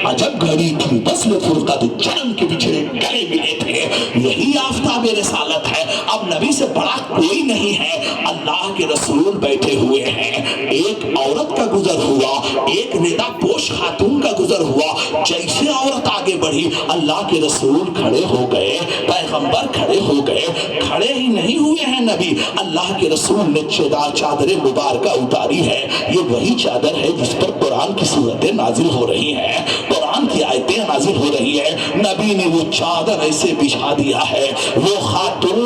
عجب گھڑی تھی بس میں فرقت جنم کے بچھڑے گلے ملے تھے، یہی آفتاب رسالت ہے، اب نبی سے بڑا کوئی نہیں ہے۔ اللہ کے رسول بیٹھے ہوئے ہیں، ایک عورت کا گزر ہوا، ایک ندا پوش خاتون کا گزر ہوا، جیسے عورت آگے بڑھی اللہ کے رسول کھڑے ہو گئے، پیغمبر کھڑے ہو گئے، کھڑے ہی نہیں ہوئے ہیں نبی، اللہ کے رسول نے چادر مبارکہ اتاری ہے، یہ وہی چادر ہے جس پر قرآن کی صورتیں نازل ہو رہی ہیں، قرآن کی آیتیں نازل ہو رہی ہیں، نبی نے وہ چادر ایسے بچھا دیا ہے، وہ خاتون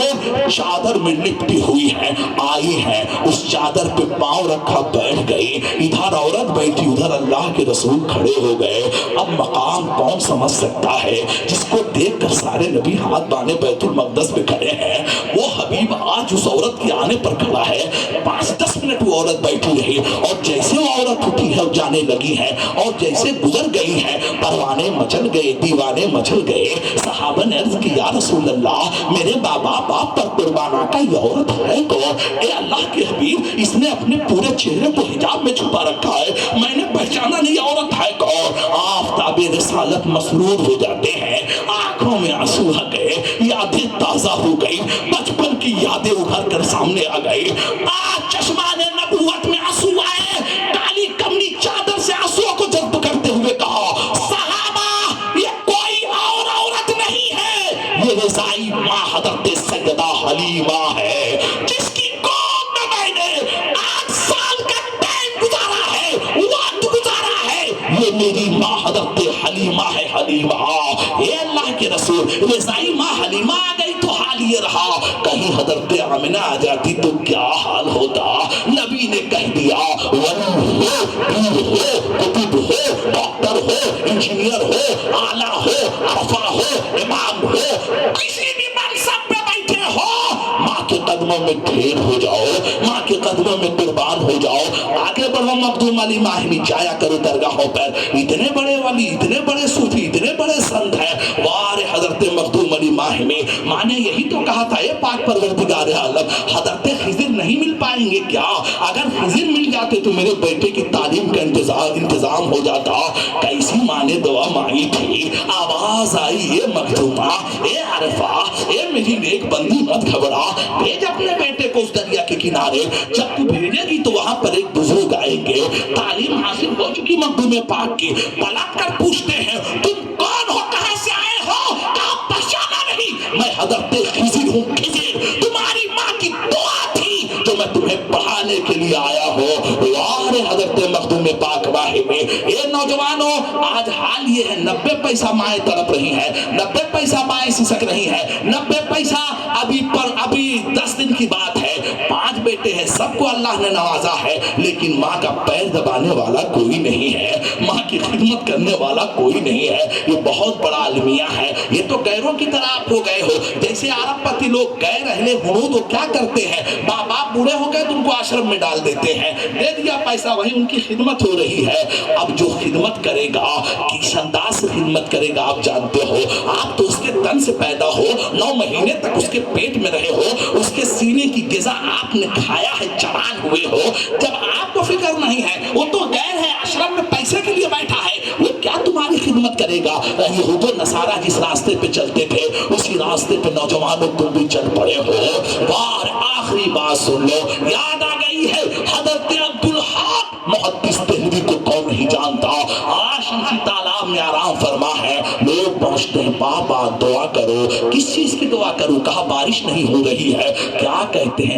چادر میں لپٹی ہوئی ہے، آئی ہے، اس چادر پہ پاؤں رکھا بیٹھ گئی، ادھر عورت بیٹھی ادھر اللہ کے رسول کھڑے ہو گئے۔ اب مقام کون سمجھ سکتا ہے جس کو دیکھ کر سارے نبی ہاتھ باندھے بیت المقدس پہ کھڑے ہیں، وہ حبیب آج اس عورت کے آنے پر کھڑا ہے، 5-10 منٹ وہ عورت بیٹھی رہی، اور جیسے وہ عورت اٹھی ہے جانے لگی ہے، اور جیسے گزر گئی ہے، پروانے مچل گئے، دیوانے مچل گئے، صحابہ نے عرض کی یا رسول اللہ میرے بابا باپ پر قربان آقا یہ عورت ہے کون؟ اے اللہ کے حبیب اس نے اپنے پورے چہرے کو حجاب میں چھپا رکھا ہے، میں نے پہچانا نہیں عورت ہے کون؟ آفتاب رسالت مسرور ہو جاتے ہیں، آنکھوں میں آنسو آ گئے، یادیں تازہ ہو گئی، بچپن کی یادیں ابھر کر سامنے آ گئی، آج چشمان نبوت میں آنسو آئے، کالی کمنی چادر سے آنسو کو جذب کرتے ہوئے کہا صحابہ یہ کوئی اور عورت نہیں ہے، یہ رضائی ماں حضرت سیدہ حلیمہ ہے، جس کی گود میں میں نے 8 سال کا ٹائم گزارا ہے، وقت گزارا ہے، یہ میری ماں حضرت حلیمہ ہے، حلیمہ۔ اے اللہ کے رسول رضائی ماں حلیمہ آ گئی تو حال یہ رہا، کہیں حضرت آمنہ آ جاتی تو کیا حال ہوتا؟ نبی نے کہہ دیا ولی ہو، پیر ہو، قطب ہو، ڈاکٹر ہو، انجینئر ہو، آلہ ہو، عرفہ ہو، امام ہو، کسی بھی منصب پہ بیٹھے ہو، ماں کے قدموں میں ڈھیر ہو جاؤ، ماں کے قدموں میں قربان ہو جاؤ، آگے بڑھو مخدوم علی ماہمی جایا کرو درگاہوں پر، اتنے بڑے ولی، اتنے بڑے صوفی، اتنے بڑے سنت ہیں، وار حضرت مخدوم علی ماہمی، ماں نے یہی تو کہا تھا اے پاک پروردگار عالم حضرت خضر نہیں مل پائیں گے کیا؟ اگر خضر مل جاتے تو میرے بیٹے کی تعلیم کا انتظام ہو جاتا، کیسی ماں نے دعا مانگی تھی، آواز آئی اے مخدومہ، اے عرفہ، اے میری نیک بندی مت گھبرا، بھیج اپنے بیٹے کو اس دریا کے کنارے، جب تو بھیجے گی تو وہاں پر ایک بزرگ آئیں گے، تعلیم حاصل ہو چکی مخدوم پاک کی، پلٹ کر پوچھتے ہیں تم کون ہو، کہاں سے آئے ہو؟ کہا پہچانا نہیں، میں حضرت خضر ہوں، خضر تمہاری ماں کی دعا تھی جو میں تمہیں پڑھانے کے لیے آیا ہوں، یار حضرت مخدوم پاک واہی میں۔ اے نوجوانوں آج حال یہ ہے 90 پیسہ مائیں تڑپ رہی ہیں، 90 پیسہ مائیں سسک رہی ہیں، 90 پیسہ ابھی 10 دن کی بات ہے، 5 بیٹے ہیں، سب کو اللہ نے نوازا ہے، لیکن ماں کا پیر دبانے والا کوئی نہیں ہے، ماں کی خدمت کرنے والا کوئی نہیں ہے، یہ بہت بڑا المیہ ہے۔ یہ تو غیروں کی طرح آپ ہو گئے ہو، جیسے عرب پتی لوگ غیر اہل ہنود وہ کیا کرتے ہیں، باپ بوڑھے ہو گئے تو ان کو آشرم میں ڈال دیتے ہیں، دے دیا پیسہ وہی ان کی خدمت ہو رہی ہے۔ اب جو خدمت کرے گا کس انداز سے خدمت کرے گا آپ جانتے ہو، آپ تو اس کے تن سے پیدا ہو، 9 مہینے تک اس کے پیٹ میں رہے ہو، اس کے سینے کی غذا آپ نے کھایا ہے، جوان ہوئے ہو، جب آپ کو فکر نہیں ہے، وہ تو غیر ہے، آشرم میں پیسے کے لیے بیٹھا ہے، وہ کیا تمہاری خدمت کرے گا؟ یہود و نصارہ جس راستے پہ چلتے تھے اسی راستے پہ نوجوانوں تم بھی چل پڑے ہو۔ بار آخری بات سن لو، یاد آ گئی ہے حضرت عبدالحق محدث دہلوی کو کون نہیں جانتا، آج شمسی تالاب میں آرام فرما ہے، لوگ پہنچتے ہیں بابا دعا کرو، کس چیز کی دعا کرو؟ کہا بارش نہیں ہو رہی ہے، کیا کہتے ہیں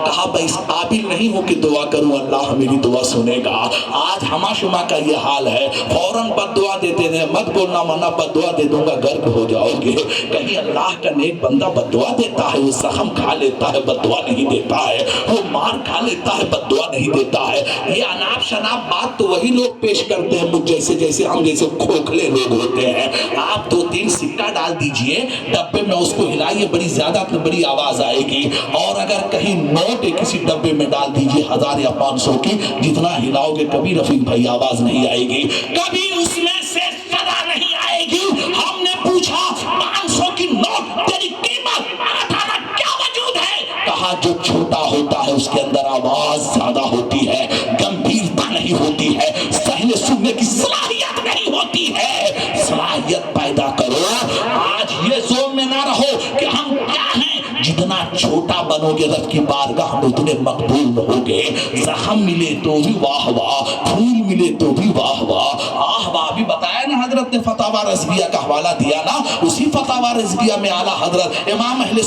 کہا میں اس قابل نہیں ہوں کہ دعا کروں، اللہ میری دعا سنے گا۔ آج ہما شما کا یہ حال ہے، فوراً بد دعا دیتے ہیں، مت بولنا منا بد دعا دے دوں گا غرق ہو جاؤ گے، کہیں اللہ کا نیک بندہ بد دعا دیتا ہے، وہ زخم کھا لیتا ہے بد دعا نہیں دیتا ہے، وہ مار کھا لیتا ہے بد دعا نہیں دیتا ہے۔ یہ اناپ شناپ بات تو وہی لوگ پیش کرتے ہیں مجھ جیسے ہم جیسے کھوکھلے لوگ ہوتے ہیں۔ آپ 2-3 سکہ ڈال دیجئے ڈبے میں، اس کو ہلائیے، بڑی زیادہ بڑی آواز آئے گی، اور اگر کہیں نوٹ کسی ڈبے میں ڈال دیجئے 1000 یا 500 کی، جتنا ہلاؤ گے کبھی رفیق بھائی آواز نہیں آئے گی، کبھی اس میں سے صدا نہیں آئے گی۔ ہم نے پوچھا 500 کی نوٹ تیری قیمت 8 آنا کیا وجود ہے؟ کہا جو چھوٹا ہوتا ہے اس کے اندر آواز زیادہ ہوتی ہے، گمبھیرتا نہیں ہوتی ہے، سہنے سننے کی صلاحیت نہیں چھوٹا بنو گے رب کی بارگاہ میں اتنے مقبول ہوگے. زخم ملے تو بھی واہ واہ, پھول ملے تو بھی واہ واہ. آہ واہ بھی بتایا نا حضرت نے فتاوی رضویہ کا حوالہ دیا نا, اسی فتاوی رضویہ میں اعلیٰ حضرت امام اہل